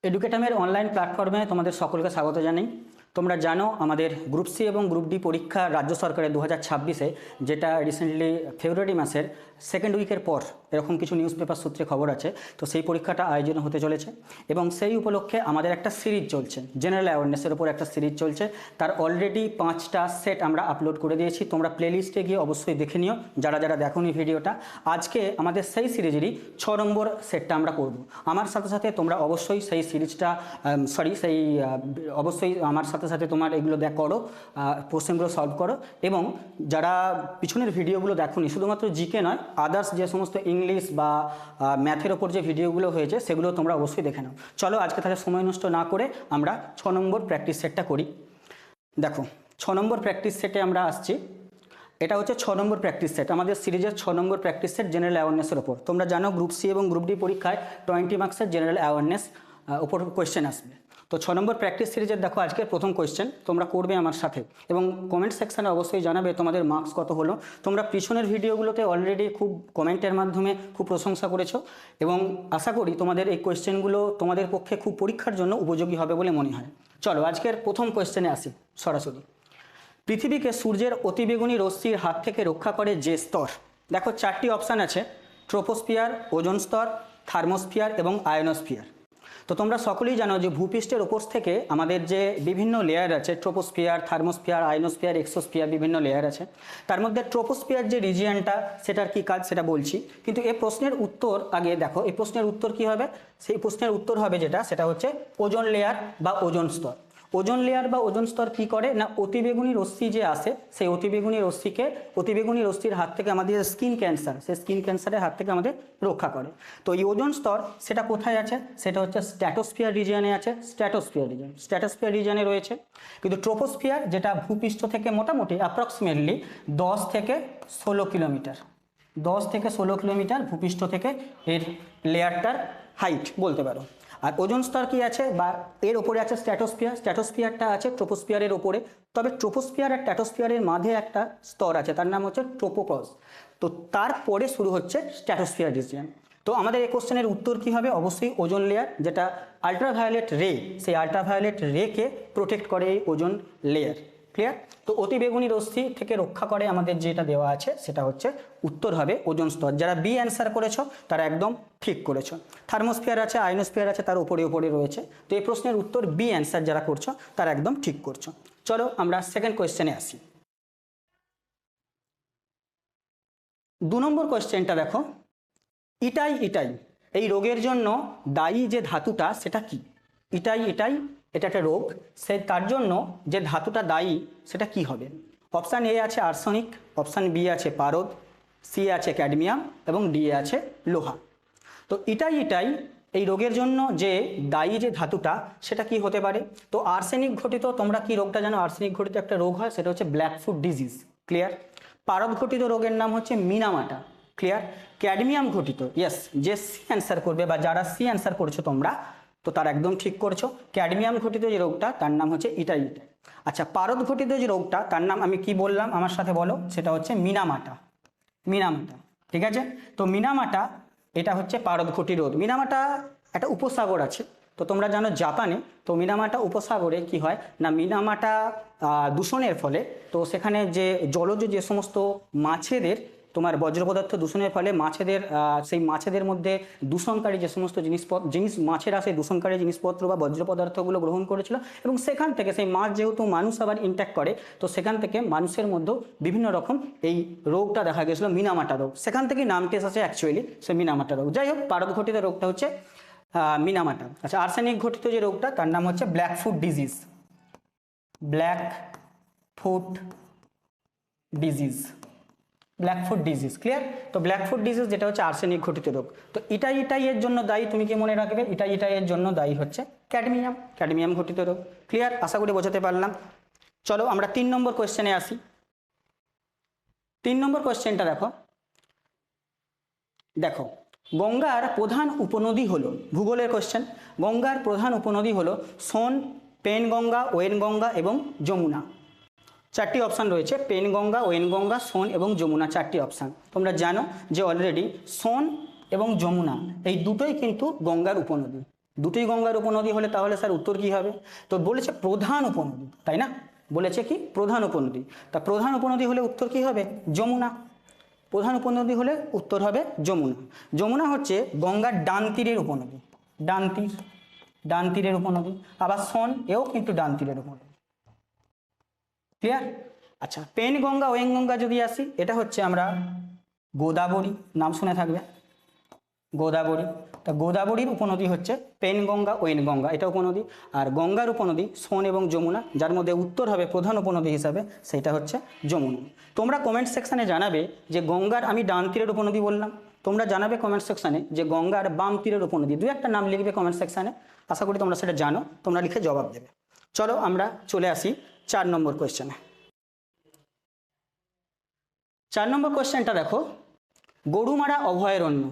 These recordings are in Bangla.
এডুকেটামের অনলাইন প্ল্যাটফর্মে তোমাদের সকলকে স্বাগত জানাই। তোমরা জানো আমাদের গ্রুপ সি এবং গ্রুপ ডি পরীক্ষা রাজ্য সরকারের 2026-এ যেটা রিসেন্টলি ফেব্রুয়ারি মাসের সেকেন্ড উইকের পর এরকম কিছু নিউজ পেপার সূত্রে খবর আছে, তো সেই পরীক্ষাটা আয়োজন হতে চলেছে এবং সেই উপলক্ষে আমাদের একটা সিরিজ চলছে, জেনারেল অ্যাওয়ারনেসের উপর একটা সিরিজ চলছে। তার অলরেডি 5টা সেট আমরা আপলোড করে দিয়েছি, তোমরা প্লেলিস্টে গিয়ে অবশ্যই দেখে নিও যারা যারা দেখোনি ভিডিওটা। আজকে আমাদের সেই সিরিজেরই 6 নম্বর সেটটা আমরা করব। আমার সাথে সাথে তোমরা অবশ্যই সেই সিরিজটা অবশ্যই আমার সাথে সাথে তোমার এগুলো করো, কোশ্চেনগুলো সলভ করো। এবং যারা পিছনের ভিডিওগুলো দেখোনি, শুধুমাত্র জিকে নয়, আদার্স যে সমস্ত ইংলিশ বা ম্যাথের ওপর যে ভিডিওগুলো হয়েছে সেগুলো তোমরা অবশ্যই দেখে নাও। চলো আজকে তাহলে সময় নষ্ট না করে আমরা 6 নম্বর প্র্যাকটিস সেটটা করি। দেখো 6 নম্বর প্র্যাকটিস সেটে আমরা আসছি। এটা হচ্ছে 6 নম্বর প্র্যাকটিস সেট, আমাদের সিরিজের 6 নম্বর প্র্যাকটিস সেট জেনারেল অ্যাওয়ারনেসের ওপর। তোমরা জানো গ্রুপ সি এবং গ্রুপ ডি পরীক্ষায় 20 মার্কসের জেনারেল অ্যাওয়ারনেস ওপর কোয়েশ্চেন আসবে। তো 6 নম্বর প্র্যাকটিস সিরিজের দেখো আজকের প্রথম কোয়েশ্চেন তোমরা করবে আমার সাথে, এবং কমেন্ট সেকশানে অবশ্যই জানাবে তোমাদের মার্কস কত হলো। তোমরা পিছনের ভিডিওগুলোতে অলরেডি খুব কমেন্টের মাধ্যমে খুব প্রশংসা করেছো এবং আশা করি তোমাদের এই কোয়েশ্চেনগুলো তোমাদের পক্ষে খুব পরীক্ষার জন্য উপযোগী হবে বলে মনে হয়। চলো আজকের প্রথম কোয়েশ্চেনে আসি সরাসরি। পৃথিবীকে সূর্যের অতিবেগুনি রশ্মির হাত থেকে রক্ষা করে যে স্তর, দেখো 4টি অপশান আছে: ট্রোপোস্ফিয়ার, ওজোন স্তর, থার্মোস্ফিয়ার এবং আয়নোস্ফিয়ার। তো তোমরা সকলেই জানো যে ভূপৃষ্ঠের ওপর থেকে আমাদের যে বিভিন্ন লেয়ার আছে, ট্রোপোস্ফিয়ার, থার্মোস্ফিয়ার, আয়নোস্ফিয়ার, এক্সোস্ফিয়ার, বিভিন্ন লেয়ার আছে। তার মধ্যে ট্রোপোস্ফিয়ার যে রিজিয়নটা, সেটার কি কাজ সেটা বলছি, কিন্তু এই প্রশ্নের উত্তর আগে দেখো। এই প্রশ্নের উত্তর কি হবে? সেই প্রশ্নের উত্তর হবে সেটা হচ্ছে ওজোন লেয়ার বা ওজোন স্তর। ওজোন লেয়ার বা ওজোন স্তর কী করে না, অতিবেগুনি রশ্মি যে আসে সেই অতিবেগুনি রশ্মির হাত থেকে আমাদের স্কিন ক্যান্সার, সেই স্কিন ক্যান্সারের হাত থেকে আমাদের রক্ষা করে। তো এই ওজোন স্তর সেটা কোথায় আছে? সেটা হচ্ছে স্ট্র্যাটোস্ফিয়ার রিজিয়নে আছে। স্ট্র্যাটোস্ফিয়ার রিজিয়নে রয়েছে। কিন্তু ট্রোপোস্ফিয়ার যেটা ভূপৃষ্ঠ থেকে মোটামুটি অ্যাপ্রক্সিমেটলি 10 থেকে 16 কিলোমিটার, 10 থেকে 16 কিলোমিটার ভূপৃষ্ঠ থেকে এর লেয়ারটার হাইট বলতে পারো। আর ওজোন স্তর কি আছে বা এর ওপরে আছে স্ট্র্যাটোস্ফিয়ারটা আছে ট্রোপোস্ফিয়ারের ওপরে। তবে ট্রোপোস্ফিয়ার আর স্ট্র্যাটোস্ফিয়ারের মাঝে একটা স্তর আছে, তার নাম হচ্ছে ট্রোপোপজ। তো তারপরে শুরু হচ্ছে স্ট্র্যাটোস্ফিয়ার রিজিয়ন। তো আমাদের এই কোশ্চেনের উত্তর কি হবে? অবশ্যই ওজোন লেয়ার, যেটা আল্ট্রাভায়োলেট রে, সেই আল্ট্রাভায়োলেট রেকে প্রোটেক্ট করে এই ওজোন লেয়ার। ক্লিয়ার? তো অতিবেগুনি রশ্মি থেকে রক্ষা করে আমাদের যেটা দেওয়া আছে সেটা হচ্ছে উত্তর হবে ওজোন স্তর। যারা বি অ্যান্সার করেছো তারা একদম ঠিক করেছো। থার্মোস্ফিয়ার আছে, আয়নোস্ফিয়ার আছে, তার উপরে রয়েছে। তো এই প্রশ্নের উত্তর বি অ্যান্সার যারা করছো তারা একদম ঠিক করছো। চলো আমরা সেকেন্ড কোয়েশ্চেনে আসি। 2 নম্বর কোয়েশ্চেনটা দেখো, ইটাই এই রোগের জন্য দায়ী যে ধাতুটা সেটা কি? ইটাই এটা একটা রোগ, তার জন্য যে ধাতুটা দায়ী সেটা কি হবে? অপশান এ আছে আর্সেনিক, অপশান বি আছে পারদ, সি আছে ক্যাডমিয়াম এবং ডি আছে লোহা। তো ইটাই এই রোগের জন্য যে দায়ী যে ধাতুটা সেটা কি হতে পারে? তো আর্সেনিক ঘটিত, তোমরা কি রোগটা জানো? আর্সেনিক ঘটিত একটা রোগ হয়, সেটা হচ্ছে ব্ল্যাকফুট ডিজিজ। ক্লিয়ার? পারদ ঘটিত রোগের নাম হচ্ছে মিনামাটা। ক্লিয়ার? ক্যাডমিয়াম ঘটিত, ইয়েস, যে সি অ্যান্সার করবে বা যারা সি অ্যান্সার করেছো তোমরা, তো তার একদম ঠিক করছো। ক্যাডমিয়াম ঘটিত যে রোগটা তার নাম হচ্ছে ইটাই। আচ্ছা, পারদ ঘটিত যে রোগটা তার নাম আমি কি বললাম আমার সাথে বলো? সেটা হচ্ছে মিনামাটা। ঠিক আছে? তো মিনামাটা এটা হচ্ছে পারদ ঘটিত রোগ। মিনামাটা একটা উপসাগর আছে, তো তোমরা জানো জাপানে। তো মিনামাটা উপসাগরে কি হয় না, মিনামাটা দূষণের ফলে, তো সেখানে যে জলজ যে সমস্ত মাছেদের তোমার বজ্র পদার্থ দূষণের ফলে মাছেদের সেই মাছেদের মধ্যে দূষণকারী যে সমস্ত মাছেরা সেই দূষণকারী জিনিসপত্র বা বজ্র পদার্থগুলো গ্রহণ করেছিল, এবং সেখান থেকে সেই মাছ যেহেতু মানুষ আবার ইনট্যাক্ট করে, তো সেখান থেকে মানুষের মধ্যেও বিভিন্ন রকম এই রোগটা দেখা গেছিলো, মিনামাটা রোগ। সেখান থেকে নামটি এসেছে অ্যাকচুয়ালি সে মিনামাটা রোগ। যাই হোক, পারদ ঘটিত রোগটা হচ্ছে মিনামাটা। আচ্ছা, আর্সেনিক ঘটিত যে রোগটা তার নাম হচ্ছে blackfoot disease. Blackfoot disease. Clear? তো ব্ল্যাকফুট ডিজিজ যেটা হচ্ছে আর্সেনিক ঘটিত রোগ। তো ইটাই এর জন্য দায়ী, তুমি কি মনে রাখবে? ইটাই এর জন্য দায়ী হচ্ছে ক্যাডমিয়াম ঘটিত রোগ। ক্লিয়ার? আশা করি বোঝাতে পারলাম। চলো আমরা 3 নম্বর কোয়েশ্চেনে আসি। 3 নম্বর কোয়েশ্চেনটা দেখো, গঙ্গার প্রধান উপনদী হলো, ভূগোলের কোয়েশ্চেন, গঙ্গার প্রধান উপনদী হলো সোন, পেনগঙ্গা, ওয়েনগঙ্গা এবং যমুনা। 4টি অপশান রয়েছে, পেনগঙ্গা, ওয়েনগঙ্গা, সোন এবং যমুনা, 4টি অপশান। তোমরা জানো যে অলরেডি সোন এবং যমুনা এই দুটোই কিন্তু গঙ্গার উপনদী। দুটোই গঙ্গার উপনদী হলে তাহলে স্যার উত্তর কি হবে? তো বলেছে প্রধান উপনদী, তাই না? বলেছে কি প্রধান উপনদী, তা প্রধান উপনদী হলে উত্তর কি হবে? যমুনা। প্রধান উপনদী হলে উত্তর হবে যমুনা। যমুনা হচ্ছে গঙ্গার ডান তীরের উপনদী, ডান তীরের উপনদী। আবার সোন এও কিন্তু ডান তীরের উপনদী। ক্লিয়ার? আচ্ছা, পেনগঙ্গা ওয়েনগঙ্গা যদি আসি, এটা হচ্ছে আমরা গোদাবরী, নাম শুনে থাকবে গোদাবরী। তা গোদাবরীর উপনদী হচ্ছে পেনগঙ্গা ওয়েনগঙ্গা, এটা উপনদী। আর গঙ্গার উপনদী সোন এবং যমুনা, যার মধ্যে উত্তর হবে প্রধান উপনদী হিসাবে, সেটা হচ্ছে যমুনা। তোমরা কমেন্ট সেকশানে জানাবে যে গঙ্গার, আমি ডান তীরের উপনদী বললাম, তোমরা জানাবে কমেন্ট সেকশানে যে গঙ্গার বাম তীরের উপনদী, দু একটা নাম লিখবে কমেন্ট সেকশানে। আশা করি তোমরা সেটা জানো, তোমরা লিখে জবাব দেবে। চলো আমরা চলে আসি 4 নম্বর কোয়েশ্চেনে। 4 নম্বর কোয়েশ্চেনটা দেখো, গরুমারা অভয়ারণ্য।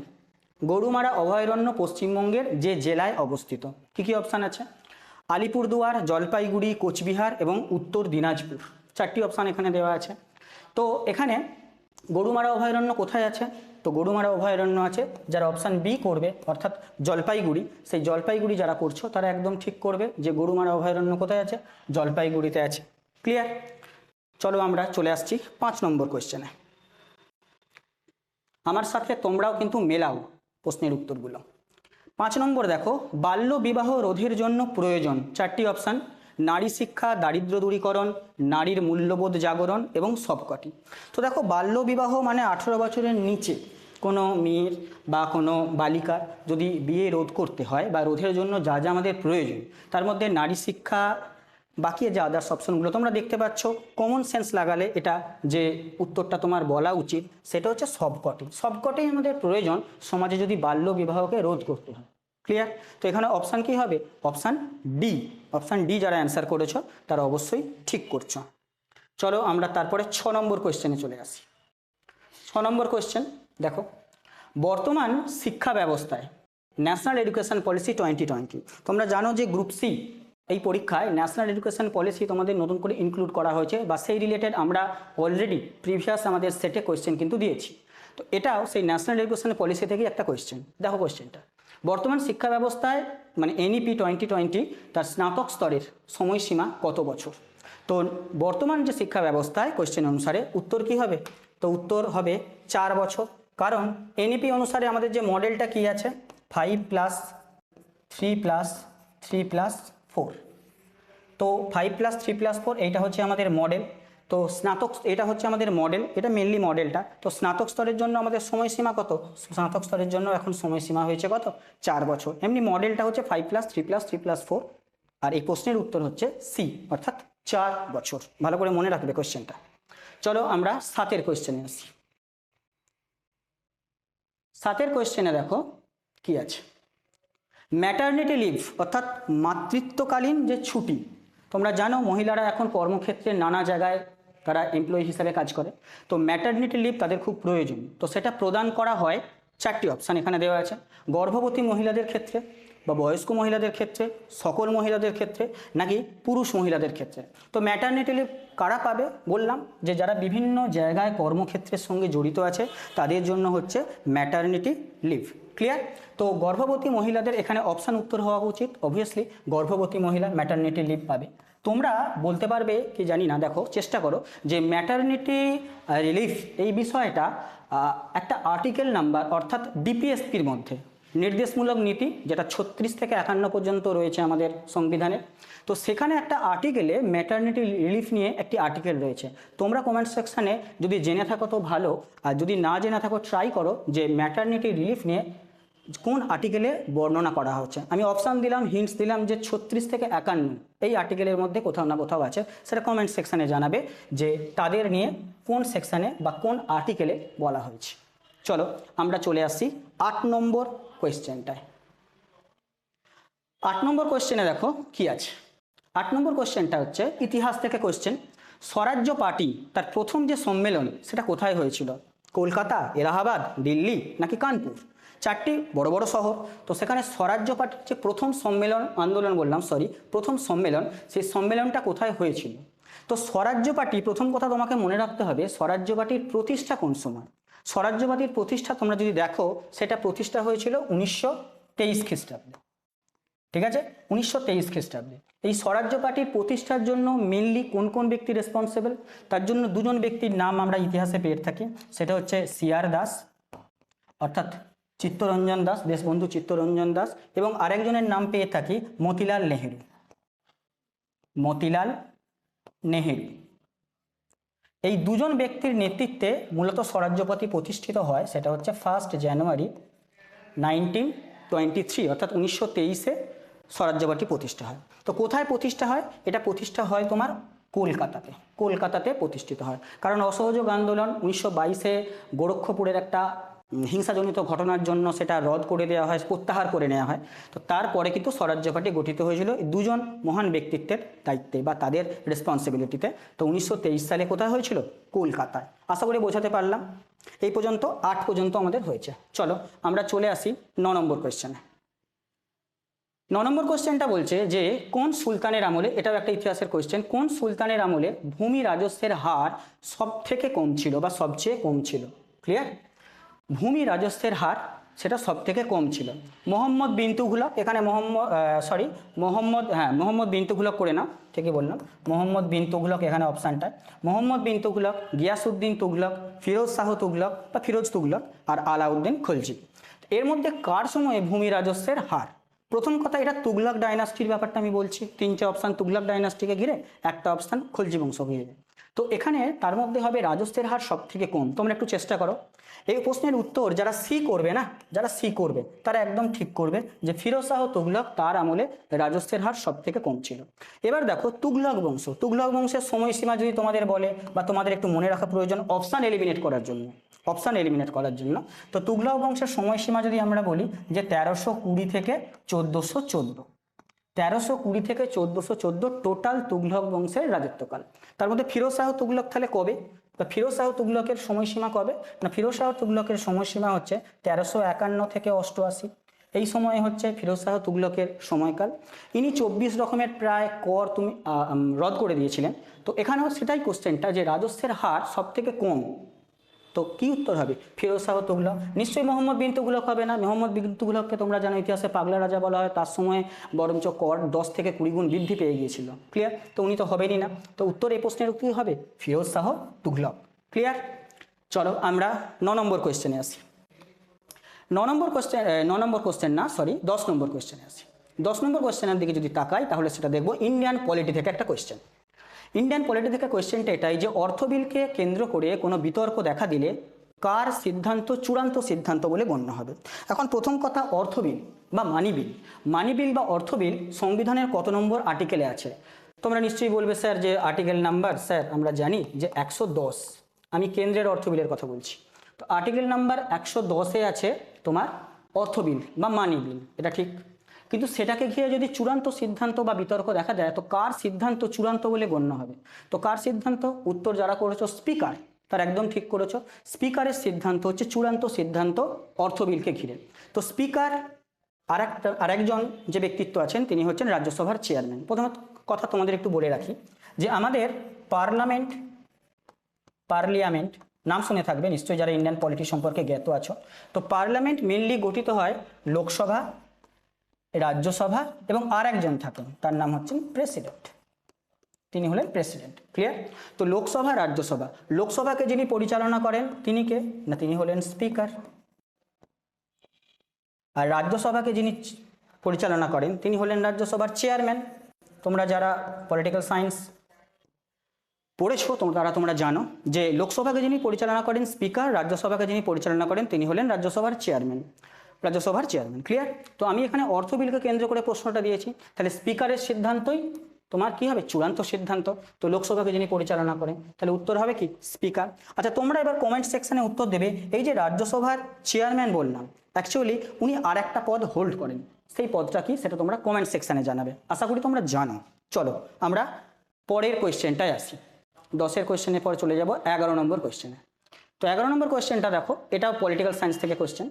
গরুমারা অভয়ারণ্য পশ্চিমবঙ্গের যে জেলায় অবস্থিত? কি কি অপশান আছে? আলিপুরদুয়ার, জলপাইগুড়ি, কোচবিহার এবং উত্তর দিনাজপুর। 4টি অপশান এখানে দেওয়া আছে। তো এখানে গরুমারা অভয়ারণ্য কোথায় আছে? তো গরুমারা অভয়ারণ্য আছে, যারা অপশান বি করবে অর্থাৎ জলপাইগুড়ি, সেই জলপাইগুড়ি যারা করছো তারা একদম ঠিক করবে যে গরুমারা অভয়ারণ্য কোথায় আছে, জলপাইগুড়িতে আছে। ক্লিয়ার? চলো আমরা চলে আসছি 5 নম্বর কোয়েশ্চেনে। আমার সাথে তোমরাও কিন্তু মেলাও প্রশ্নের উত্তরগুলো। 5 নম্বর দেখো, বাল্য বিবাহ রোধের জন্য প্রয়োজন? 4টি অপশান: নারী শিক্ষা, দারিদ্র দূরীকরণ, নারীর মূল্যবোধ জাগরণ এবং সবকটি। তো দেখো, বাল্য বিবাহ মানে 18 বছরের নিচে কোনো মেয়ের বা কোনো বালিকার যদি বিয়ে রোধ করতে হয় বা রোধের জন্য যা যা আমাদের প্রয়োজন, তার মধ্যে নারী শিক্ষা, বাকি যে আদার্স অপশনগুলো তোমরা দেখতে পাচ্ছ, কমন সেন্স লাগালে এটা যে উত্তরটা তোমার বলা উচিত সেটা হচ্ছে সবকটাই আমাদের প্রয়োজন সমাজে যদি বাল্য বিবাহকে রোধ করতে হয়। ক্লিয়ার? তো এখানে অপশান কি হবে? অপশান ডি যারা অ্যান্সার করেছো তারা অবশ্যই ঠিক করছো। চলো আমরা তারপরে 6 নম্বর কোয়েশ্চেনে চলে আসি। 6 নম্বর কোয়েশ্চেন দেখো, বর্তমান শিক্ষা ব্যবস্থায় ন্যাশনাল এডুকেশন পলিসি 2020, তোমরা জানো যে গ্রুপ সি এই পরীক্ষায় ন্যাশনাল এডুকেশন পলিসি তোমাদের নতুন করে ইনক্লুড করা হয়েছে, বা সেই রিলেটেড আমরা অলরেডি প্রিভিয়াস আমাদের সেটে কোয়েশ্চেন কিন্তু দিয়েছি। তো এটাও সেই ন্যাশনাল এডুকেশন পলিসি থেকেই একটা কোয়েশ্চেন। দেখো কোয়েশ্চেনটা, বর্তমান শিক্ষা ব্যবস্থায় মানে এনইপি 2020 তার স্নাতক স্তরের সময়সীমা কত বছর? তো বর্তমান যে শিক্ষা ব্যবস্থায় কোয়েশ্চেন অনুসারে উত্তর কি হবে? তো উত্তর হবে 4 বছর। কারণ এনইপি অনুসারে আমাদের যে মডেলটা কি আছে, 5+3+3+4। তো 5+3+4 এইটা হচ্ছে আমাদের মডেল। তো স্নাতক এটা হচ্ছে আমাদের মডেল, এটা মেনলি মডেলটা। তো স্নাতক স্তরের জন্য আমাদের সময়সীমা কত? স্নাতক স্তরের জন্য এখন সময়সীমা হয়েছে কত? 4 বছর। এমনি মডেলটা হচ্ছে 5+3+3+4, আর এই প্রশ্নের উত্তর হচ্ছে সি অর্থাৎ 4 বছর। ভালো করে মনে রাখবে কোয়েশ্চেনটা। চলো আমরা 7এর কোয়েশ্চেনে আসি। 7এর কোয়েশ্চেনে দেখো কি আছে, ম্যাটারনিটি লিভ অর্থাৎ মাতৃত্বকালীন যে ছুটি, তোমরা জানো মহিলারা এখন কর্মক্ষেত্রে নানা জায়গায় তারা এমপ্লয়ি হিসাবে কাজ করে, তো ম্যাটারনিটি লিভ তাদের খুব প্রয়োজন। তো সেটা প্রদান করা হয়, 4টি অপশান এখানে দেওয়া আছে, গর্ভবতী মহিলাদের ক্ষেত্রে বা বয়স্ক মহিলাদের ক্ষেত্রে, সকল মহিলাদের ক্ষেত্রে, নাকি পুরুষ মহিলাদের ক্ষেত্রে। তো ম্যাটারনিটি লিভ কারা পাবে? বললাম যে যারা বিভিন্ন জায়গায় কর্মক্ষেত্রের সঙ্গে জড়িত আছে তাদের জন্য হচ্ছে ম্যাটারনিটি লিভ। ক্লিয়ার? তো গর্ভবতী মহিলাদের এখানে অপশান উত্তর হওয়া উচিত, অবভিয়াসলি গর্ভবতী মহিলা ম্যাটারনিটি লিভ পাবে। তোমরা বলতে পারবে কি জানি না, দেখো চেষ্টা করো যে ম্যাটারনিটি রিলিফ এই বিষয়টা একটা আর্টিকেল নাম্বার অর্থাৎ ডিপিএসপির মধ্যে, নির্দেশমূলক নীতি, যেটা 36 থেকে 51 পর্যন্ত রয়েছে আমাদের সংবিধানে। তো সেখানে একটা আর্টিকেলে ম্যাটারনিটি রিলিফ নিয়ে একটি আর্টিকেল রয়েছে। তোমরা কমেন্ট সেকশানে যদি জেনে থাকো তো ভালো, আর যদি না জেনে থাকো ট্রাই করো যে ম্যাটারনিটি রিলিফ নিয়ে কোন আর্টিকেলে বর্ণনা করা হচ্ছে। আমি অপশান দিলাম, হিন্টস দিলাম যে 36 থেকে 51 এই আর্টিকেলের মধ্যে কোথাও না কোথাও আছে, সেটা কমেন্ট সেকশানে জানাবে যে তাদের নিয়ে কোন সেকশানে বা কোন আর্টিকেলে বলা হয়েছে। চলো আমরা চলে আসছি 8 নম্বর কোয়েশ্চেনটায়। 8 নম্বর কোয়েশ্চেনে দেখো কি আছে। 8 নম্বর কোয়েশ্চেনটা হচ্ছে ইতিহাস থেকে কোয়েশ্চেন। স্বরাজ্য পার্টি তার প্রথম যে সম্মেলন সেটা কোথায় হয়েছিল? কলকাতা, এলাহাবাদ, দিল্লি নাকি কানপুর? 4টি বড় বড় শহর। তো সেখানে স্বরাজ্য পার্টির যে প্রথম প্রথম সম্মেলন, সেই সম্মেলনটা কোথায় হয়েছিল? তো স্বরাজ্য পার্টি, প্রথম কথা তোমাকে মনে রাখতে হবে স্বরাজ্য পার্টির প্রতিষ্ঠা কোন সময়। স্বরাজ্য পার্টির প্রতিষ্ঠা তোমরা যদি দেখো সেটা প্রতিষ্ঠা হয়েছিল 1923 খ্রিস্টাব্দে। ঠিক আছে, 1923 খ্রিস্টাব্দে। এই স্বরাজ্য পার্টির প্রতিষ্ঠার জন্য মেনলি কোন কোন ব্যক্তি রেসপন্সিবল? তার জন্য দুজন ব্যক্তির নাম আমরা ইতিহাসে পেয়ে থাকি, সেটা হচ্ছে সিআর দাস অর্থাৎ চিত্তরঞ্জন দাস, দেশবন্ধু চিত্তরঞ্জন দাস, এবং আরেকজনের নাম পেয়ে থাকি মতিলাল নেহেরু। মতিলাল নেহেরু, এই দুজন ব্যক্তির নেতৃত্বে মূলত স্বরাজ্য পার্টি প্রতিষ্ঠিত হয়, সেটা হচ্ছে 1 জানুয়ারি 1923 অর্থাৎ 1923-এ স্বরাজ্য পার্টি প্রতিষ্ঠা হয়। তো কোথায় প্রতিষ্ঠা হয়? এটা প্রতিষ্ঠা হয় তোমার কলকাতাতে, কলকাতাতে প্রতিষ্ঠিত হয়। কারণ অসহযোগ আন্দোলন 1922-এ গোরক্ষপুরের একটা হিংসাজনিত ঘটনার জন্য সেটা রদ করে দেওয়া হয়, প্রত্যাহার করে নেওয়া হয়। তো তারপরে কিন্তু স্বরাজ্য পার্টি গঠিত হয়েছিল এই দুজন মহান ব্যক্তিত্বের দায়িত্বে বা তাদের রেসপন্সিবিলিটিতে। তো 1923 সালে কোথায় হয়েছিল? কলকাতায়। আশা করি বোঝাতে পারলাম। এই পর্যন্ত 8 পর্যন্ত আমাদের হয়েছে। চলো আমরা চলে আসি 9 নম্বর কোয়েশ্চেনে। 9 নম্বর কোয়েশ্চেনটা বলছে যে কোন সুলতানের আমলে, এটাও একটা ইতিহাসের কোয়েশ্চেন, কোন সুলতানের আমলে ভূমি রাজস্বের হার সব থেকে কম ছিল বা সবচেয়ে কম ছিল? ক্লিয়ার? ভূমি রাজস্বের হার সেটা সব থেকে কম ছিল। মোহাম্মদ বিন তুগলক, এখানে মোহাম্মদ বিন তুগলক করে নাও, ঠিকই বললাম, মোহাম্মদ বিন তুগলক এখানে অপশানটা। মোহাম্মদ বিন তুগলক, গিয়াসউদ্দিন তুগলক, ফিরোজ শাহ তুগলক বা ফিরোজ তুগলক, আর আলাউদ্দিন খলজি। এর মধ্যে কার সময়ে ভূমি রাজস্বের হার? প্রথম কথা, এটা তুগলক ডাইনাস্টির ব্যাপারটা আমি বলছি, 3টে অপশান তুগলক ডাইনাস্টিকে ঘিরে, একটা অপশান খলজি বংশ ঘিরে। তো এখানে তার মধ্যে হবে রাজস্বের হার সব থেকে কম। তোমরা একটু চেষ্টা করো এই প্রশ্নের উত্তর, যারা সি করবে না, যারা সি করবে তারা একদম ঠিক করবে যে ফিরোজ শাহ তুগলক, তার আমলে রাজস্বের হার সব থেকে কম ছিল। এবার দেখো তুগলক বংশ, তুগলক বংশের সময়সীমা যদি তোমাদের বলে বা তোমাদের একটু মনে রাখা প্রয়োজন অপশান এলিমিনেট করার জন্য, তো তুগলক বংশের সময়সীমা যদি আমরা বলি যে 1320 থেকে 1414, 1320 থেকে 1414 টোটাল তুগলক বংশের রাজত্বকাল। তার মধ্যে ফিরোজ শাহ তুগলক তাহলে কবে, বা ফিরোজ শাহ তুগলকের সময়সীমা কবে? না, ফিরোজ শাহ তুগলকের সময়সীমা হচ্ছে 1351 থেকে 88, এই সময়ে হচ্ছে ফিরোজ শাহ তুগলকের সময়কাল। ইনি 24 রকমের প্রায় কর তুমি রদ করে দিয়েছিলেন। তো এখানেও সেটাই কোশ্চেনটা যে রাজস্বের হার সব থেকে কম, তো কি উত্তর হবে? ফিরোজ শাহ তুগলক। নিশ্চয়ই মোহাম্মদ বিন তুগলক হবে না। মোহাম্মদ বিন তুগলককে তোমরা জানো ইতিহাসে পাগলা রাজা বলা হয়, তার সময় বরঞ্চ কর 10 থেকে 20 গুণ বৃদ্ধি পেয়ে গিয়েছিল। ক্লিয়ার? তো উনি তো হবেনই না। তো উত্তর এই প্রশ্নের কি হবে? ফিরোজ শাহ তুগলক। ক্লিয়ার? চলো আমরা 9 নম্বর কোয়েশ্চেনে আসি। 10 নম্বর কোয়েশ্চেনে আসি। 10 নম্বর কোয়েশ্চেনের দিকে যদি তাকাই তাহলে সেটা দেখবো ইন্ডিয়ান পলিটি থেকে একটা কোয়েশ্চেন। ইন্ডিয়ান পলিটি থেকে কোয়েশ্চেনটা এটাই যে অর্থ বিলকে কেন্দ্র করে কোনো বিতর্ক দেখা দিলে কার সিদ্ধান্ত চূড়ান্ত সিদ্ধান্ত বলে গণ্য হবে? এখন প্রথম কথা, অর্থ বিল বা মানি বিল বা অর্থ বিল সংবিধানের কত নম্বর আর্টিকেলে আছে? তোমরা নিশ্চয়ই বলবে স্যার যে আর্টিকেল নাম্বার, স্যার আমরা জানি যে 110, আমি কেন্দ্রের অর্থ বিলের কথা বলছি। তো আর্টিকেল নাম্বার 110-এ আছে তোমার অর্থ বিল বা মানি বিল, এটা ঠিক। কিন্তু সেটাকে ঘিরে যদি চূড়ান্ত সিদ্ধান্ত বা বিতর্ক দেখা যায়, তো কার সিদ্ধান্ত চূড়ান্ত বলে গণ্য হবে? তো কার সিদ্ধান্ত? উত্তর যারা করেছো স্পিকার, তার একদম ঠিক করেছো। স্পিকারের সিদ্ধান্ত হচ্ছে চূড়ান্ত সিদ্ধান্ত অর্থ বিলকে ঘিরে। তো স্পিকার আরেকজন যে ব্যক্তিত্ব আছেন তিনি হচ্ছেন রাজ্যসভার চেয়ারম্যান। প্রথম কথা তোমাদের একটু বলে রাখি যে আমাদের পার্লিয়ামেন্ট নাম শুনে থাকবে নিশ্চয়ই যারা ইন্ডিয়ান পলিটি সম্পর্কে জ্ঞাত আছো। তো পার্লামেন্ট মেনলি গঠিত হয় লোকসভা, রাজ্যসভা এবং আর একজন থাকেন, তার নাম হচ্ছেন প্রেসিডেন্ট, তিনি হলেন প্রেসিডেন্ট। ক্লিয়ার? তো লোকসভা, রাজ্যসভা, লোকসভাকে যিনি পরিচালনা করেন তিনি কে? না, তিনি হলেন স্পিকার। আর রাজ্যসভাকে যিনি পরিচালনা করেন তিনি হলেন রাজ্যসভার চেয়ারম্যান। তোমরা যারা পলিটিক্যাল সায়েন্স পড়েছো তোমরা জানো যে লোকসভাকে যিনি পরিচালনা করেন স্পিকার, রাজ্যসভাকে যিনি পরিচালনা করেন তিনি হলেন রাজ্যসভার চেয়ারম্যান। ক্লিয়ার? তো আমি এখানে অর্থ বিলকে কেন্দ্র করে প্রশ্নটা দিয়েছি, তাহলে স্পিকারের সিদ্ধান্তই তোমার কি হবে? চূড়ান্ত সিদ্ধান্ত। তো লোকসভাকে যিনি পরিচালনা করেন, তাহলে উত্তর হবে কি? স্পিকার। আচ্ছা, তোমরা এবার কমেন্ট সেকশনে উত্তর দেবে, এই যে রাজ্যসভার চেয়ারম্যান বললাম, অ্যাকচুয়ালি উনি আর একটা পদ হোল্ড করেন, সেই পদটা কি সেটা তোমরা কমেন্ট সেকশনে জানাবে। আশা করি তোমরা জানো। চলো আমরা পরের কোয়েশ্চেনটায় আসি। 10-এর কোয়েশ্চেনের পরে চলে যাব 11 নম্বর কোয়েশ্চেনে। তো 11 নম্বর কোয়েশ্চেনটা দেখো, এটাও পলিটিক্যাল সায়েন্স থেকে কোয়েশ্চেন।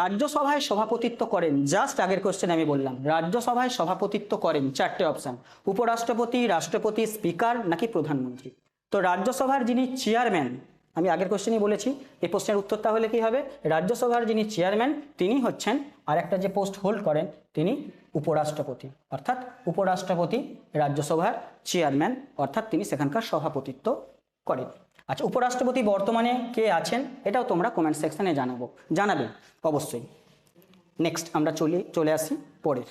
রাজ্যসভায় সভাপতিত্ব করেন, জাস্ট আগের কোয়েশ্চেনে আমি বললাম রাজ্যসভায় সভাপতিত্ব করেন, 4টে অপশান, উপরাষ্ট্রপতি, রাষ্ট্রপতি, স্পিকার নাকি প্রধানমন্ত্রী। তো রাজ্যসভার যিনি চেয়ারম্যান আমি আগের কোশ্চেনই বলেছি, এই প্রশ্নের উত্তর তাহলে কি হবে? রাজ্যসভার যিনি চেয়ারম্যান তিনি হচ্ছেন, আর একটা যে পোস্ট হোল্ড করেন তিনি উপরাষ্ট্রপতি, অর্থাৎ উপরাষ্ট্রপতি রাজ্যসভার চেয়ারম্যান, অর্থাৎ তিনি সেখানকার সভাপতিত্ব করেন। আচ্ছা, উপরাষ্ট্রপতি বর্তমানে কে আছেন এটাও তোমরা কমেন্ট সেকশনে জানাবে অবশ্যই। নেক্সট আমরা চলে আসি পরের।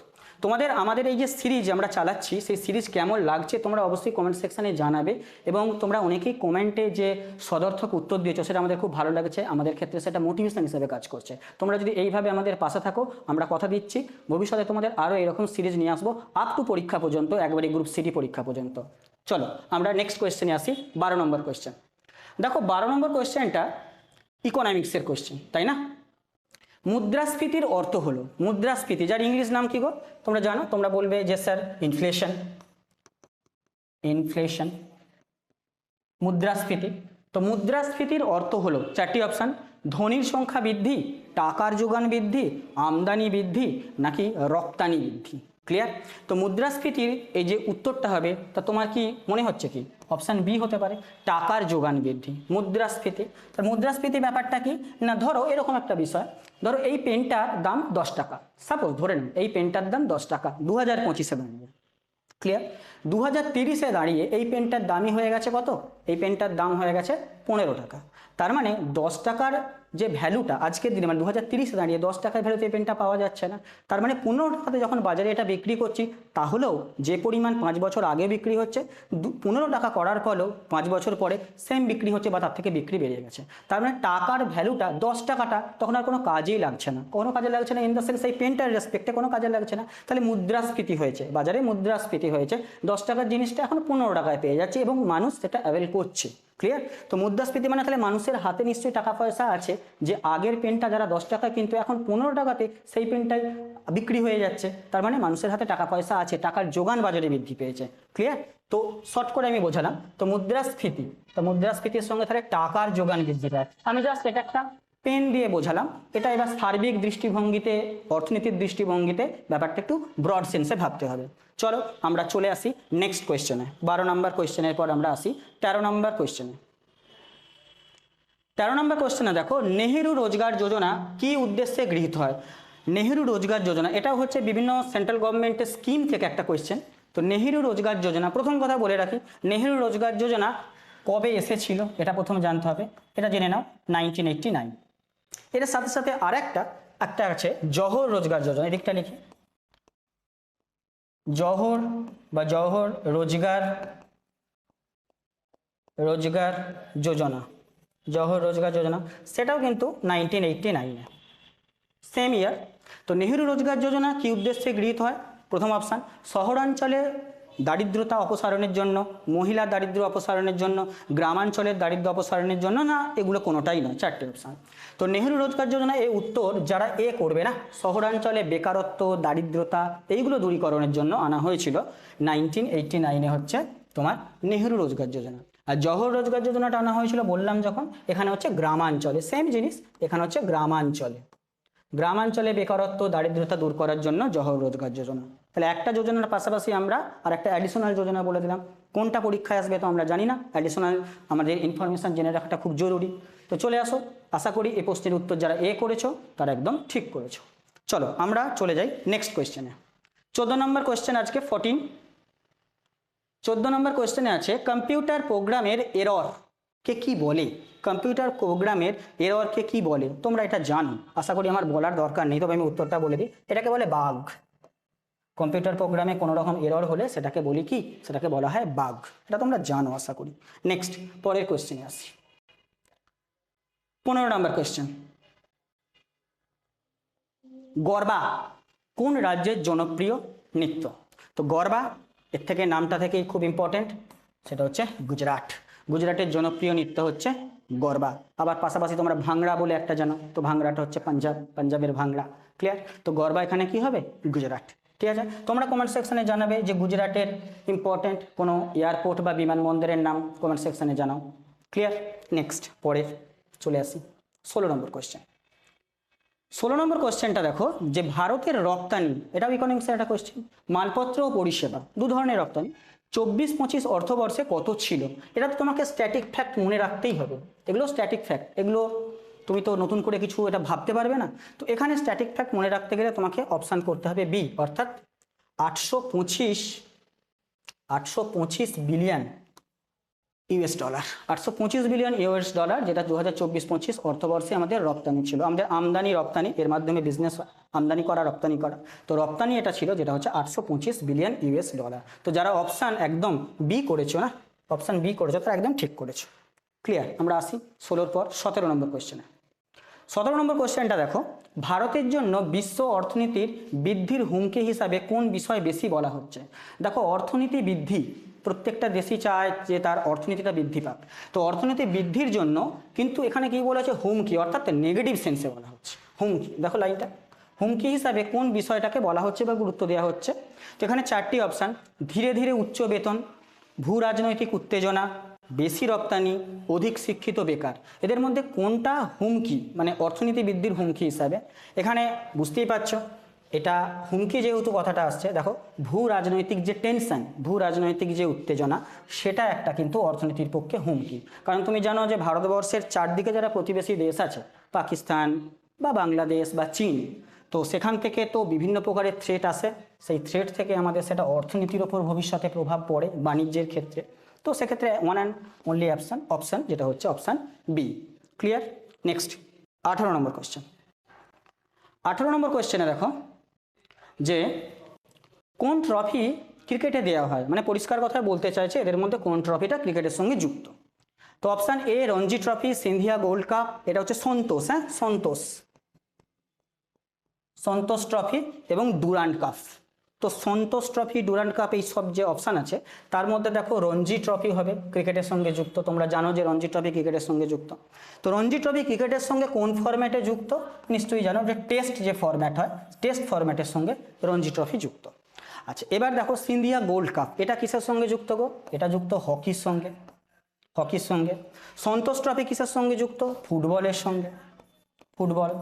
আমাদের এই যে সিরিজ আমরা চালাচ্ছি, সেই সিরিজ কেমন লাগছে তোমরা অবশ্যই কমেন্ট সেকশনে জানাবে, এবং তোমরা অনেকেই কমেন্টে যে সদর্থক উত্তর দিয়েছো সেটা আমাদের খুব ভালো লাগছে, আমাদের ক্ষেত্রে সেটা মোটিভেশন হিসেবে কাজ করছে। তোমরা যদি এইভাবে আমাদের পাশে থাকো, আমরা কথা দিচ্ছি ভবিষ্যতে তোমাদের আরও এরকম সিরিজ নিয়ে আসবো, আপ টু পরীক্ষা পর্যন্ত, একবারে গ্রুপ সিটি পরীক্ষা পর্যন্ত। চলো আমরা নেক্সট কোয়েশ্চেনে আসি, 12 নম্বর কোয়েশ্চেন। দেখো 12 নম্বর কোয়েশ্চেনটা ইকোনমিক্সের কোয়েশ্চেন, তাই না? মুদ্রাস্ফীতির অর্থ হলো, মুদ্রাস্ফীতি যার ইংলিশ নাম কি গো তোমরা জানো? তোমরা বলবে যে স্যার ইনফ্লেশন। ইনফ্লেশন মুদ্রাস্ফীতি। তো মুদ্রাস্ফীতির অর্থ হলো 4টি অপশান: ধনীর সংখ্যা বৃদ্ধি, টাকার যোগান বৃদ্ধি, আমদানি বৃদ্ধি, নাকি রপ্তানি বৃদ্ধি। ক্লিয়ার? তো মুদ্রাস্ফীতির এই যে উত্তরটা হবে তা তোমার কি মনে হচ্ছে? কি অপশান বি হতে পারে, টাকার যোগান বৃদ্ধি। মুদ্রাস্ফীতি, তার মুদ্রাস্ফীতি ব্যাপারটা কি না, ধরো এরকম একটা বিষয়, ধরো এই পেনটার দাম 10 টাকা, সাপোজ ধরে নিন এই পেনটার দাম 10 টাকা 2025-এ দাঁড়িয়ে। ক্লিয়ার? 2030-এ দাঁড়িয়ে এই পেনটার দামই হয়ে গেছে কত? এই পেনটার দাম হয়ে গেছে 15 টাকা। তার মানে 10 টাকার যে ভ্যালুটা আজকের দিনে, মানে 2030-এ দাঁড়িয়ে 10 টাকার ভ্যালুতে এই পেনটা পাওয়া যাচ্ছে না। তার মানে 15 টাকাতে যখন বাজারে এটা বিক্রি করছি, তাহলেও যে পরিমাণ 5 বছর আগে বিক্রি হচ্ছে, 15 টাকা করার ফলেও 5 বছর পরে সেম বিক্রি হচ্ছে বা তার থেকে বিক্রি বেড়ে গেছে। তার মানে টাকার ভ্যালুটা 10 টাকাটা তখন আর কোনো কাজেই লাগছে না, কোনো কাজে লাগছে না, ইন দ্য সেন্স এই পেনটার রেসপেক্টে কোনো কাজে লাগছে না। তাহলে মুদ্রাস্ফীতি হয়েছে, বাজারে মুদ্রাস্ফীতি হয়েছে, 10 টাকার জিনিসটা এখন 15 টাকায় পেয়ে যাচ্ছে এবং মানুষ সেটা অ্যাভেল করছে। ক্লিয়ার? তো মুদ্রাস্ফীতি মানে তাহলে মানুষের হাতে নিশ্চয়ই টাকা পয়সা আছে, যে আগের পেনটা যারা 10 টাকা কিন্তু এখন 15 টাকাতে সেই পেনটাই বিক্রি হয়ে যাচ্ছে। তার মানে মানুষের হাতে টাকা পয়সা আছে, টাকার যোগান বাজারে বৃদ্ধি পেয়েছে। ক্লিয়ার? তো শর্ট করে আমি বোঝালাম। তো মুদ্রাস্ফীতি, তো মুদ্রাস্ফীতির সঙ্গে তাহলে টাকার যোগান বৃদ্ধি পায়। আমি জাস্ট এটা একটা পেন দিয়ে বোঝালাম। এটা এবার সার্বিক দৃষ্টিভঙ্গিতে, অর্থনীতির দৃষ্টিভঙ্গিতে ব্যাপারটা একটু ব্রড সেন্সে ভাবতে হবে। চলো আমরা চলে আসি নেক্সট কোয়েশ্চেনে। 12 নম্বর কোয়েশ্চেনের পর আমরা আসি 13 নম্বর কোয়েশ্চেনে। 13 নম্বর কোয়েশ্চেনে দেখো, নেহেরু রোজগার যোজনা কি উদ্দেশ্যে গৃহীত হয়? নেহেরু রোজগার যোজনা এটা হচ্ছে বিভিন্ন সেন্ট্রাল গভর্নমেন্টের স্কিম থেকে একটা কোয়েশ্চেন। তো নেহেরু রোজগার যোজনা, প্রথম কথা বলে রাখি, নেহেরু রোজগার যোজনা কবে এসেছিল এটা প্রথমে জানতে হবে, এটা জেনে নাও 1989। এর সাথে সাথে আর একটা আছে জওহর রোজগার যোজনা, এদিকটা লিখি, জওহর বা জওহর রোজগার যোজনা, জওহর রোজগার যোজনা, সেটাও কিন্তু 1989 সেম ইয়ার। তো নেহেরু রোজগার যোজনা কি উদ্দেশ্যে গৃহীত হয়? প্রথম অপশান শহরাঞ্চলে দারিদ্রতা অপসারণের জন্য, মহিলা দারিদ্র্য অপসারণের জন্য, গ্রামাঞ্চলের দারিদ্র অপসারণের জন্য, না এগুলো কোনোটাই নয়, 4টে অপশান। তো নেহেরু রোজগার যোজনা এই উত্তর যারা এ করবে না, শহরাঞ্চলে বেকারত্ব দারিদ্রতা এইগুলো দূরীকরণের জন্য আনা হয়েছিল 1989 হচ্ছে তোমার নেহেরু রোজগার যোজনা। আর জওহর রোজগার যোজনাটা আনা হয়েছিল বললাম যখন, এখানে হচ্ছে গ্রামাঞ্চলে, সেম জিনিস, এখানে হচ্ছে গ্রামাঞ্চলে বেকারত্ব দারিদ্রতা দূর করার জন্য জওহর রোজগার যোজনা। তাহলে একটা যোজনার পাশাপাশি আমরা আর একটা অ্যাডিশনাল যোজনা বলে দিলাম। কোনটা পরীক্ষায় আসবে তো আমরা জানি না, অ্যাডিশনাল আমাদের ইনফরমেশন জেনে রাখাটা খুব জরুরি। তো চলে আসো, আশা করি এই প্রশ্নের উত্তর যারা এ করেছো তারা একদম ঠিক করেছো। চলো আমরা চলে যাই নেক্সট কোয়েশ্চেনে। 14 নম্বর কোয়েশ্চেন আজকে 14 নম্বর কোয়েশ্চেনে আছে কম্পিউটার প্রোগ্রামের এরর কে কি বলে? কম্পিউটার প্রোগ্রামের এররকে কি বলে? তোমরা এটা জানো, আশা করি আমার বলার দরকার নেই, তবে আমি উত্তরটা বলে দিই। এটাকে বলে বাগ। কম্পিউটার প্রোগ্রামে কোনো রকম এরর হলে সেটাকে বলি কি? সেটাকে বলা হয় বাগ। এটা তোমরা জানো আশা করি। নেক্সট পরের কোয়েশ্চেনে আসি, 15 নম্বর কোয়েশ্চেন। গরবা কোন রাজ্যের জনপ্রিয় নৃত্য? তো গরবা এর থেকে নামটা থেকেই খুব ইম্পর্টেন্ট, সেটা হচ্ছে গুজরাট। গুজরাটের জনপ্রিয় নৃত্য হচ্ছে গরবা। আবার পাশাপাশি তোমরা ভাংড়া বলে একটা জানো, তো ভাংড়াটা হচ্ছে পাঞ্জাবের ভাংড়া। ক্লিয়ার? তো গরবা এখানে কি হবে? গুজরাট। ঠিক আছে, তোমরা কমেন্ট সেকশনে জানাবে যে গুজরাটের ইম্পর্টেন্ট কোনো এয়ারপোর্ট বা বিমানবন্দরের নাম কমেন্ট সেকশনে জানাও। ক্লিয়ার? নেক্সট পরে চলে আসি 16 নম্বর কোয়েশ্চেন। 16 নম্বর কোশ্চেনটা দেখো, যে ভারতের রপ্তানি, এটাও ইকোনমিক্সের একটা কোশ্চেন, মালপত্র ও পরিষেবা দু ধরনের রপ্তানি 24-25 অর্থবর্ষে কত ছিল। এটা তো তোমাকে স্ট্যাটিক ফ্যাক্ট মনে রাখতেই হবে, এগুলো স্ট্যাটিক ফ্যাক্ট, এগুলো তুমি তো নতুন করে কিছু এটা ভাবতে পারবে না। তো এখানে স্ট্যাটিক ফ্যাক্ট মনে রাখতে গেলে তোমাকে অপশান করতে হবে বি, অর্থাৎ 825 billion US dollar, 825 billion US dollar, যেটা 2024-25 অর্থবর্ষে আমাদের রপ্তানি ছিল। আমাদের আমদানি রপ্তানি, এর মাধ্যমে বিজনেস, আমদানি করা রপ্তানি করা, তো রপ্তানি এটা ছিল যেটা হচ্ছে 825 বিলিয়ন ইউএস ডলার। তো যারা অপশান একদম বি করেছো না, অপশান বি করেছো, তারা একদম ঠিক করেছো। ক্লিয়ার। আমরা আসি 16-র পর 17 নম্বর কোয়েশ্চেনে। 17 নম্বর কোয়েশ্চেনটা দেখো, ভারতের জন্য বিশ্ব অর্থনীতির বৃদ্ধির হুমকি হিসাবে কোন বিষয় বেশি বলা হচ্ছে। দেখো, অর্থনীতি বৃদ্ধি, প্রত্যেকটা দেশই চায় যে তার অর্থনীতিটা বৃদ্ধি পাক। তো অর্থনীতি বৃদ্ধির জন্য কিন্তু এখানে কি বলা হচ্ছে, হুমকি, অর্থাৎ নেগেটিভ সেন্সে বলা হচ্ছে হুমকি। দেখো লাইনটা, হুমকি হিসাবে কোন বিষয়টাকে বলা হচ্ছে বা গুরুত্ব দেওয়া হচ্ছে। তো এখানে 4টি অপশান, ধীরে ধীরে উচ্চ বেতন, ভূ রাজনৈতিক উত্তেজনা, বেশি রপ্তানি, অধিক শিক্ষিত বেকার। এদের মধ্যে কোনটা হুমকি, মানে অর্থনীতি বৃদ্ধির হুমকি হিসাবে। এখানে বুঝতেই পারছো এটা হুমকি, যেহেতু কথাটা আসছে, দেখো ভূ রাজনৈতিক যে টেনশন, ভূ রাজনৈতিক যে উত্তেজনা, সেটা একটা কিন্তু অর্থনীতির পক্ষে হুমকি। কারণ তুমি জানো যে ভারতবর্ষের চারদিকে যারা প্রতিবেশী দেশ আছে, পাকিস্তান বা বাংলাদেশ বা চীন, তো সেখান থেকে তো বিভিন্ন প্রকারের থ্রেট আসে। সেই থ্রেট থেকে আমাদের সেটা অর্থনীতির ওপর ভবিষ্যতে প্রভাব পড়ে বাণিজ্যের ক্ষেত্রে। তো সেক্ষেত্রে ওয়ান অ্যান্ড অনলি অপশান যেটা হচ্ছে অপশান বি। ক্লিয়ার। নেক্সট 18 নম্বর কোয়েশ্চেন। 18 নম্বর কোয়েশ্চেনে দেখো যে কোন ট্রফি ক্রিকেটে দেওয়া হয়, মানে পরিষ্কার কথায় বলতে চাইছে এদের মধ্যে কোন ট্রফিটা ক্রিকেটের সঙ্গে যুক্ত। তো option A Ranji trophy, Scindia gold cup, এটা হচ্ছে সন্তোষ, সন্তোষ ট্রফি এবং ডুরান্ড কাপ। তো সন্তোষ ট্রফি, ডুরান্ড কাপ, এই সব যে অপশান আছে তার মধ্যে দেখো রঞ্জি ট্রফি হবে ক্রিকেটের সঙ্গে যুক্ত। তোমরা জানো যে রঞ্জি ট্রফি ক্রিকেটের সঙ্গে যুক্ত। তো রঞ্জি ট্রফি ক্রিকেটের সঙ্গে কোন ফরম্যাটে যুক্ত, নিশ্চয়ই জানো যে টেস্ট যে ফরম্যাট হয়, টেস্ট ফরম্যাটের সঙ্গে রঞ্জি ট্রফি যুক্ত। আচ্ছা, এবার দেখো সিন্ধিয়া গোল্ড কাপ, এটা কিসের সঙ্গে যুক্ত গো, এটা যুক্ত হকির সঙ্গে, হকির সঙ্গে। সন্তোষ ট্রফি কিসের সঙ্গে যুক্ত, ফুটবলের সঙ্গে, ফুটবল।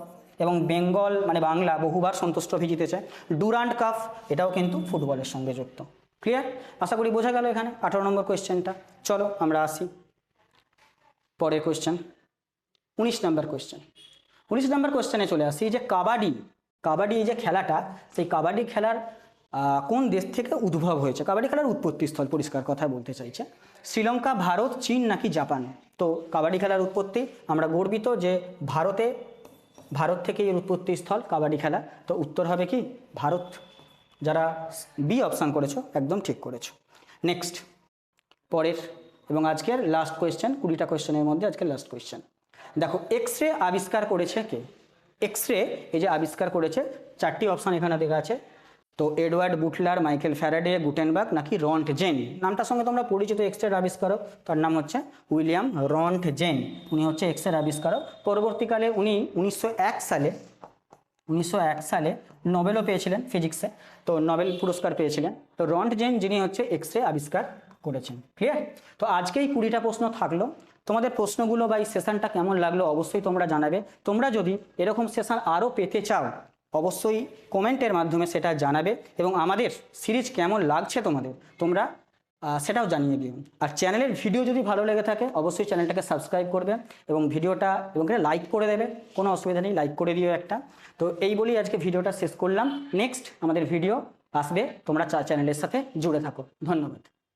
এবং বেঙ্গল মানে বাংলা বহুবার সন্তোষ ট্রফি জিতেছে। ডুরান্ড কাপ, এটাও কিন্তু ফুটবলের সঙ্গে যুক্ত। ক্লিয়ার। আশা করি বোঝা গেল এখানে 18 নম্বর কোয়েশ্চেনটা। চলো আমরা আসি পরের কোয়েশ্চেন, 19 নম্বর কোয়েশ্চেন। 19 নম্বর কোয়েশ্চেনে চলে আসি যে কাবাডি এই যে খেলাটা, সেই কাবাডি খেলার কোন দেশ থেকে উদ্ভব হয়েছে। কাবাডি খেলার উৎপত্তিস্থল পরিষ্কার কথা বলতে চাইছে, শ্রীলঙ্কা, ভারত, চীন নাকি জাপান। তো কাবাডি খেলার উৎপত্তি, আমরা গর্বিত যে ভারত থেকে এর উৎপত্তিস্থল কাবাডি খেলা। তো উত্তর হবে কি ভারত। যারা বি অপশান করেছো একদম ঠিক করেছো। নেক্সট পরের এবং আজকের লাস্ট কোয়েশ্চেন, 20টা কোয়েশ্চেনের মধ্যে আজকের লাস্ট কোয়েশ্চেন। দেখো, এক্স রে আবিষ্কার করেছে কে। এক্স রে এই যে আবিষ্কার করেছে, 4টি অপশান এখানে দেওয়া আছে। তো এডওয়ার্ড বুটলার, মাইকেল ফ্যারাডে, গুটেনবার্গ নাকি রন্টজেন। নামটার সঙ্গে তোমরা পরিচিত, এক্স রের আবিষ্কারক, তার নাম হচ্ছে উইলিয়াম রন্টজেন। উনি হচ্ছে এক্স রের আবিষ্কারক। পরবর্তীকালে উনি 1901 সালে নোবেলও পেয়েছিলেন ফিজিক্সে, তো নোবেল পুরস্কার পেয়েছিলেন। তো রন্টজেন যিনি হচ্ছে এক্স রে আবিষ্কার করেছেন। ক্লিয়ার। তো আজকেই 20টা প্রশ্ন থাকলো। তোমাদের প্রশ্নগুলো বা এই সেশনটা কেমন লাগলো অবশ্যই তোমরা জানাবে। তোমরা যদি এরকম সেশন আরও পেতে চাও অবশ্যই কমেন্টের মাধ্যমে সেটা জানাবে, এবং আমাদের সিরিজ কেমন লাগছে তোমরা সেটাও জানিয়ে দিও। আর চ্যানেলের ভিডিও যদি ভালো লেগে থাকে অবশ্যই চ্যানেলটাকে সাবস্ক্রাইব করবে এবং ভিডিওটা এবং লাইক করে দেবে, কোনো অসুবিধা নেই, লাইক করে দিও একটা। তো এই বলেই আজকে ভিডিওটা শেষ করলাম। নেক্সট আমাদের ভিডিও আসবে, তোমরা চ্যানেলের সাথে জুড়ে থাকো। ধন্যবাদ।